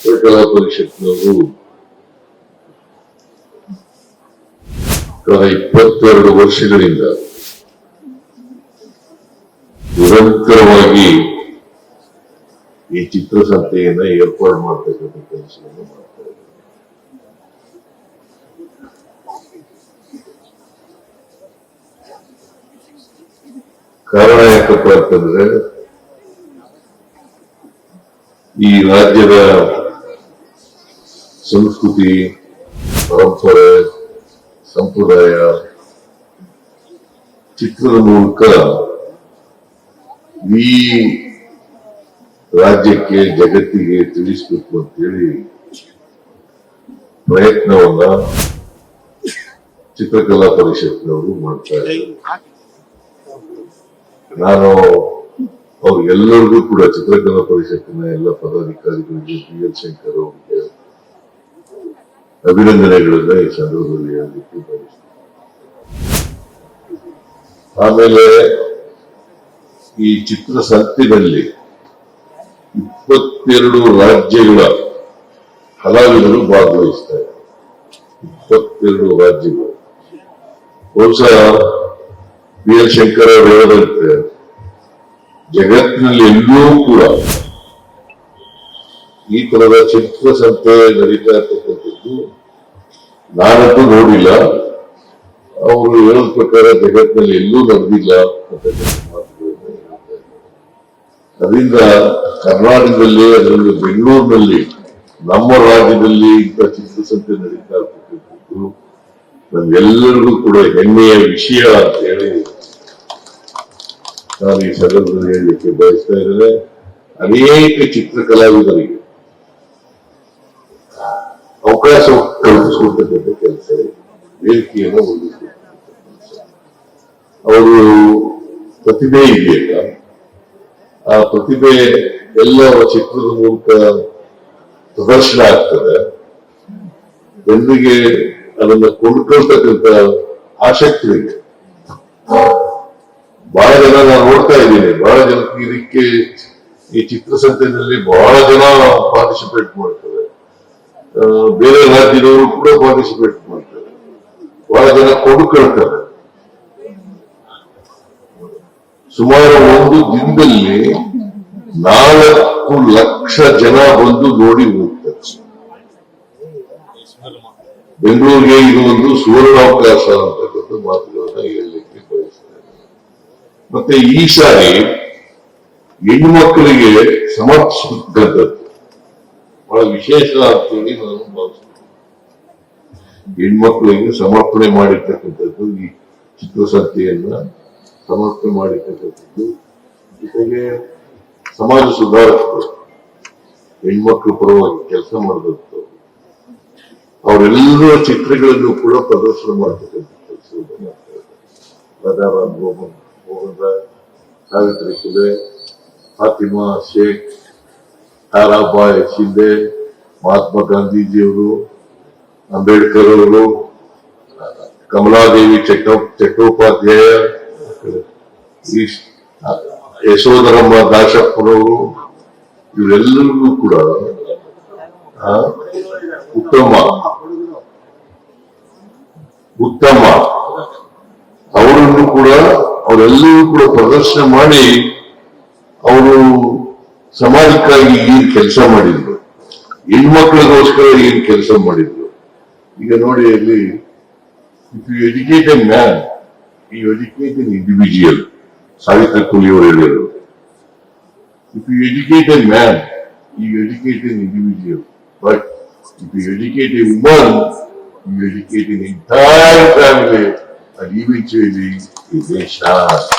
ಚಿತ್ರಕಲಾ ಪರಿಷತ್ನವರು ಕಳೆದ 22 ವರ್ಷಗಳಿಂದ ನಿರಂತರವಾಗಿ ಈ ಚಿತ್ರಸಂತೆಯನ್ನ ಏರ್ಪಾಡು ಮಾಡತಕ್ಕಂಥ ಕೆಲಸವನ್ನು ಮಾಡ್ತಾ ಇದ್ದಾರೆ. ಕಾರಣ ಯಾಕಪ್ಪ ಅಂತಂದ್ರೆ ಈ ರಾಜ್ಯದ ಸಂಸ್ಕೃತಿ, ಪರಂಪರೆ, ಸಂಪ್ರದಾಯ ಚಿತ್ರದ ಮೂಲಕ ಈ ರಾಜ್ಯಕ್ಕೆ, ಜಗತ್ತಿಗೆ ತಿಳಿಸಬೇಕು ಅಂತೇಳಿ ಪ್ರಯತ್ನವನ್ನ ಚಿತ್ರಕಲಾ ಪರಿಷತ್ನವರು ಮಾಡ್ತಾ ಇದ್ದಾರೆ. ನಾನು ಅವ್ರಿಗೆಲ್ಲರಿಗೂ ಕೂಡ ಚಿತ್ರಕಲಾ ಪರಿಷತ್ತಿನ ಎಲ್ಲ ಪದಾಧಿಕಾರಿಗಳಿಗೆ BL ಶಂಕರ್ ಅವರಿಗೆ ಅಭಿನಂದನೆಗಳನ್ನ ಈ ಸಂದರ್ಭದಲ್ಲಿ ಹೇಳಲಿಕ್ಕೆ ಬಯಸ್ತೀನಿ. ಆಮೇಲೆ ಈ ಚಿತ್ರಸಂತೆಯಲ್ಲಿ 22 ರಾಜ್ಯಗಳ ಕಲಾವಿದರು ಭಾಗವಹಿಸ್ತಾರೆ. 22 ರಾಜ್ಯಗಳು. ಬಹುಶಃ BL ಶಂಕರ್ ಅವರು ಹೇಳದಂತೆ ಜಗತ್ತಿನಲ್ಲಿ ಎಲ್ಲೂ ಕೂಡ ಈ ತರದ ಚಿತ್ರಸಂತೆ ನಡೀತಾ ಇರ್ತಕ್ಕಂಥದ್ದು ನಾನಂತೂ ನೋಡಿಲ್ಲ. ಅವರು ಹೇಳದ ಪ್ರಕಾರ ಜಗತ್ತಿನಲ್ಲಿ ಎಲ್ಲೂ ನಡೆದಿಲ್ಲ ಅಂತಕ್ಕಂಥ ಮಾತುಗಳನ್ನು ಹೇಳ್ತಾ ಇದ್ದಾರೆ. ಅದರಿಂದ ಕರ್ನಾಟಕದಲ್ಲಿ, ಅದರಲ್ಲಿ ಬೆಂಗಳೂರಿನಲ್ಲಿ, ನಮ್ಮ ರಾಜ್ಯದಲ್ಲಿ ಇಂಥ ಚಿತ್ರಸಂತೆ ನಡೀತಾ ಇರ್ತಕ್ಕಂಥದ್ದು ನಮ್ಗೆಲ್ಲರಿಗೂ ಕೂಡ ಹೆಮ್ಮೆಯ ವಿಷಯ ಅಂತ ಹೇಳಿ ನಾನು ಈ ಸಂದರ್ಭದಲ್ಲಿ ಹೇಳಲಿಕ್ಕೆ ಬಯಸ್ತಾ ಇದ್ದೇನೆ. ಅನೇಕ ಚಿತ್ರಕಲಾವಿದರಿಗೆ ಅವಕಾಶ ಕಲ್ಪಿಸಿಕೊಡ್ತಕ್ಕಂಥ ಕೆಲಸ ಇದೆ, ವೇದಿಕೆಯನ್ನು ಒದಗಿಸಿಕೊಡ್ತಕ್ಕಂಥ ಕೆಲಸ. ಅವರು ಪ್ರತಿಭೆ ಇದೆಯಲ್ಲ, ಆ ಪ್ರತಿಭೆ ಎಲ್ಲ ಚಿತ್ರದ ಮೂಲಕ ಪ್ರದರ್ಶನ ಆಗ್ತದೆ. ಜನರಿಗೆ ಅದನ್ನ ಕೊಂಡ್ಕೊಳ್ತಕ್ಕಂಥ ಆಸಕ್ತಿ ಇದೆ. ಬಹಳ ಜನ ನಾನು ನೋಡ್ತಾ ಇದ್ದೀನಿ, ಬಹಳ ಜನಕ್ಕೆ ಇದಕ್ಕೆ ಈ ಚಿತ್ರಸಂತೆಯಲ್ಲಿ ಬಹಳ ಜನ ಪಾರ್ಟಿಸಿಪೇಟ್ ಮಾಡ್ತಾರೆ. ಬೇರೆ ರಾಜ್ಯದವರು ಕೂಡ ಪಾರ್ಟಿಸಿಪೇಟ್ ಮಾಡ್ತಾರೆ. ಬಹಳ ಜನ ಕೊಂಡುಕೊಳ್ತಾರೆ. ಸುಮಾರು ಒಂದು ದಿನದಲ್ಲಿ 4 ಲಕ್ಷ ಜನ ಬಂದು ನೋಡಿ ಹೋಗ್ತಾರೆ. ಬೆಂಗಳೂರಿಗೆ ಇದು ಒಂದು ಸುವರ್ಣಾವಕಾಶ ಅಂತಕ್ಕಂಥ ಮಾತುಗಳನ್ನ ಹೇಳಲಿಕ್ಕೆ ಬಯಸ್ತೇನೆ. ಮತ್ತೆ ಈ ಸಾರಿ ಹೆಣ್ಣು ಮಕ್ಕಳಿಗೆ ಸಮರ್ಪಿಸತಕ್ಕಂಥದ್ದು ಬಹಳ ವಿಶೇಷ ಅಂತೇಳಿ ನಾನು ಭಾವಿಸ್ತೇನೆ. ಹೆಣ್ಮಕ್ಳಿಗೆ ಸಮರ್ಪಣೆ ಮಾಡಿರ್ತಕ್ಕಂಥದ್ದು, ಈ ಚಿತ್ರಸಂತೆಯನ್ನ ಸಮರ್ಪಣೆ ಮಾಡಿರ್ತಕ್ಕಂಥದ್ದು, ಜೊತೆಗೆ ಸಮಾಜ ಸುಧಾರಕರು, ಹೆಣ್ಮಕ್ಳ ಪರವಾಗಿ ಕೆಲಸ ಮಾಡಿದಂಥವ್ರು, ಅವರೆಲ್ಲರ ಚಿತ್ರಗಳನ್ನು ಕೂಡ ಪ್ರದರ್ಶನ ಮಾಡತಕ್ಕಂಥ ಕೆಲಸವನ್ನು ಮಾಡ್ತಾ ಇದ್ದಾರೆ. ರಾಧಾರಾಮ್ ಮೋಹನ್ ರಾಯ್, ಸಾವಿತ್ರಿ ಫುಲೆ, ಫಾತಿಮಾ ಶೇಖ್, ತಾರಾಬಾಯಿ ಶಿಂದೆ, ಮಹಾತ್ಮ ಗಾಂಧೀಜಿಯವರು, ಅಂಬೇಡ್ಕರ್ ಅವರು, ಕಮಲಾದೇವಿ ಚಟ್ಟೋಪಾಧ್ಯಾಯ, ಯಶೋಧರಮ್ಮ ದಾಸಪ್ಪನವರು, ಇವರೆಲ್ಲರಿಗೂ ಕೂಡ ಉತ್ತಮ ಅವರನ್ನು ಕೂಡ ಅವರೆಲ್ಲರೂ ಕೂಡ ಪ್ರದರ್ಶನ ಮಾಡಿ ಅವರು ಸಮಾಜಕ್ಕಾಗಿ ಏನ್ ಕೆಲಸ ಮಾಡಿದ್ರು, ಹೆಣ್ಮಕ್ಳಿಗೋಸ್ಕರ ಏನ್ ಕೆಲಸ ಮಾಡಿದ್ರು. ಈಗ ನೋಡಿ, ಅಲ್ಲಿ if you educate a man, you educate an individual. Savitri Phule ಅವರು ಹೇಳಿದರು, if you educate a man, you educate an individual. But if you educate a woman, you educate an entire family and eventually a nation.